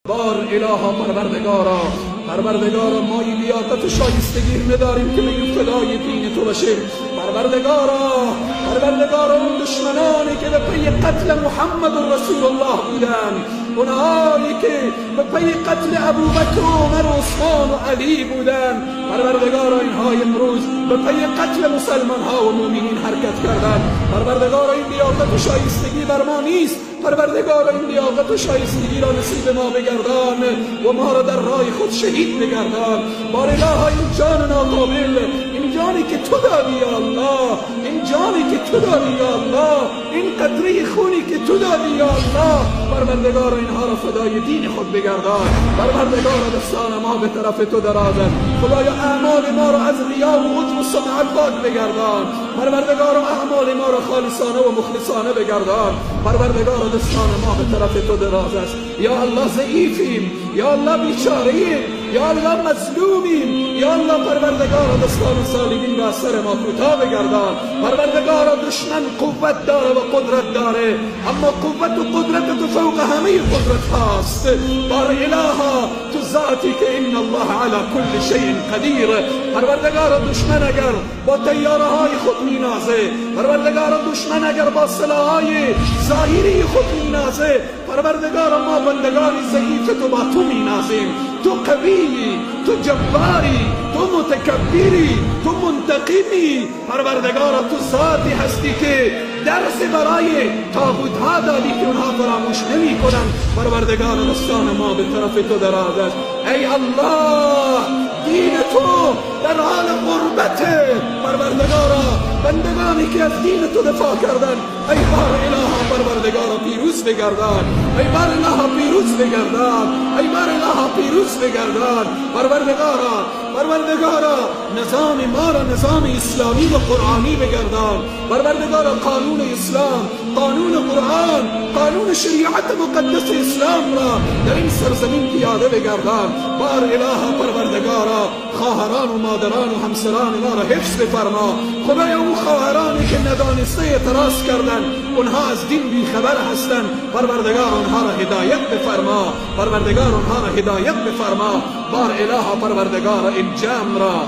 بار الها پروردگارا ما این لیاقت و شایستگی نداریم که بگیم فدای دین تو بشیم. پروردگارا اون دشمنانی که به پی قتل محمد رسول الله بودن، اونهایی که به پی قتل ابوبکر و عمر و عثمان و علی بودن، پروردگارا اینها امروز به پی قتل مسلمان ها و مؤمنین حرکت کردن. پروردگارا این لیاقت و شایستگی بر ما نیست. پروردگارا این لیاقت و شایستگی را نصیب ما بگردان و ما را در راه خود شهید بگردان. بار الها این جان ناقابل، این جانی که تو دادی یا الله، این جانی که تو دادی یا الله، این قطره خونی که تو دادی یا الله، پروردگارا اینها را فدای دین خود بگردان. پروردگارا دستان ما به طرف تو درازد. خدایا اعمال ما را از ریا و عجب و سمعت پاک بگردان. پروردگارا اعمال ما را خالصانه و مخلصانه بگردان. پروردگارا دستان ما به طرف تو دراز است. یا الله ضعیفیم، یا الله بیچاره‌ایم، یا الله مظلومیم، یا الله پروردگارا دستان سالمین را سر ما کوتاه بگردان. پروردگارا دشمن قوت داره و قدرت داره، اما قوت و قدرت تو فوق همه قدرت هاست. بار الها تو ذاتی که ان الله علی کل شیء قدیر. پروردگارا دشمن اگر با طیاره های خود مینازه، پروردگارا دشمن اگر با سلاح‌های ظاهری خود مینازه، پروردگارا ما بندگانی ضعیف تو با تو مینازیم. تو قوی، تو جباری، تو متکبری، تو منتقمی. پروردگارا تو ذاتی هستی که درس برای طاغوت ها دادی که اونها فراموش نمی کنن. پروردگارا دستان ما به طرف تو دراز است. ای الله، دین تو در حال غربته. پروردگارا بندگانی که از دین تو دفاع کردن، ای بار الها پروردگارا پیروز بگردان. ای بار الها پیروز بگردان. ای بار الها پیروز بگردان. پروردگارا نظام ما را نظام اسلامی و قرآنی بگردان. پروردگارا قانون اسلام، قانون قرآن، قانون شریعت مقدس اسلام را در این سرزمین پیاده بگردان. بار الها پروردگارا خواهران و مادران و همسران ما را حفظ بفرما. خدایا اون خواهرانی که ندانسته اعتراض کردن، اونها از دین بیخبر هستن، پروردگار اونها را هدایت بفرما. پروردگار اونها را هدایت بفرما. بار الها پروردگار این جمع را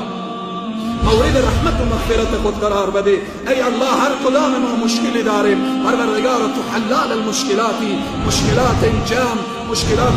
مورد رحمت و مغفرت خود قرار بده. ای الله، هر کدام ما مشکلی داریم، پروردگار تو حلال المشکلاتی، مشکلات این جمع، مشکلات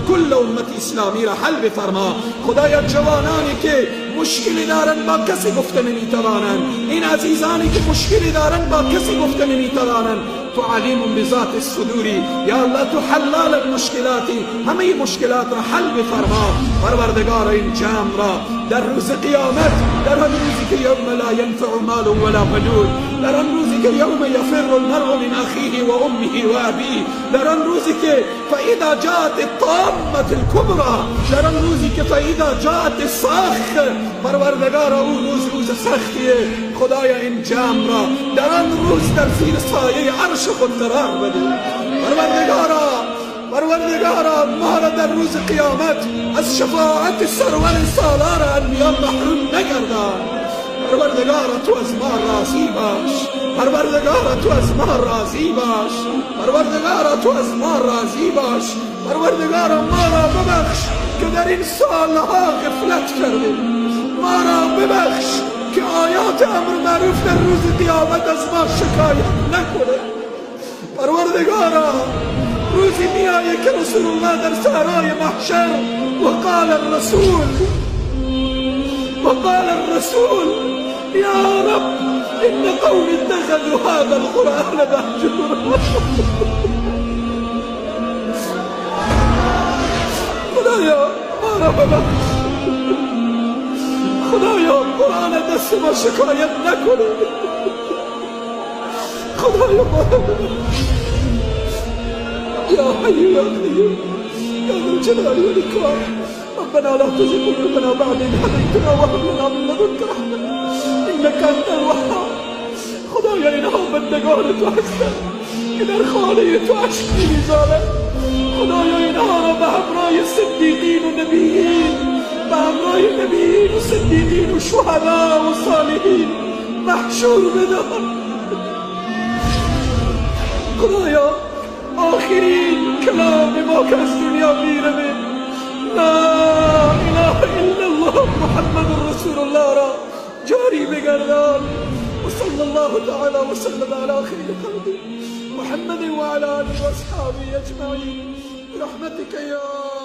کل امت اسلامی را حل بفرما. خدایا جوانانی که مشکلی دارن با کسی گفته نمیتوانند، این عزیزانی که مشکلی دارن با کسی گفته نمیتوانند، تو علیم بذات الصدوری، یا الله تو حلال المشکلاتی، همه مشکلات را حل بفرما. پروردگار این جمع را در روز قیامت، در آن روزی که یوم لا ینفع مال ولا بنون، در آن روزی که یوم یفر المرء من اخیه و امه و ابیه، در آن روزی که فاذا جاءت الطامة الكبرى، در آن روزی که فاذا جاءت الصاخة، پروردگار اون روز سختیه. خدایا این جمع را در آن روز در زیر سایه عرش خود قرار بده. پروردگارا ما را در روز قیامت از شفاعت سرور سالار انبیا محروم نگردان. پروردگارا تو از ما راضی باش. پروردگارا تو از ما راضی باش. پروردگارا تو از ما راضی باش. پروردگارا ما را ببخش که در این سالها غفلت کردیم. ما را ببخش که آیات امر معروف در روز قیامت از ما شکایت نکنه. پروردگارا روزی میآیه که رسول الله در صحرای محشر وقال الرسول یا رب ان قومی اتخذوا هذا القرآن مهجورا. خدایا ما را ببخش. خدایا قرآن دست ما شکایت نکنه. خدایا ما را ببخش. يا حي يا قيوم يا ذا الجلال والإكرام، ربنا لا تزغ قلوبنا بعد إذ هديتنا وهب لنا من لدنك رحمة إنك أنت الوهاب. خدایا اینها بندگان تو هستند که در خانه تو اشک می‌ریزانند. خدایا اینها را به همراه صدیقین و نبیین، به همراه نبیین و صدیقین و شهدا و صالحین محشور بدار. خدایا آخرین کلام ما که از دنیا میره محمد رسول الله را جاری بگردان. وصلى الله تعالى وسلم على خير خلقه محمد وعلى آله وأصحابه أجمعين برحمتك يا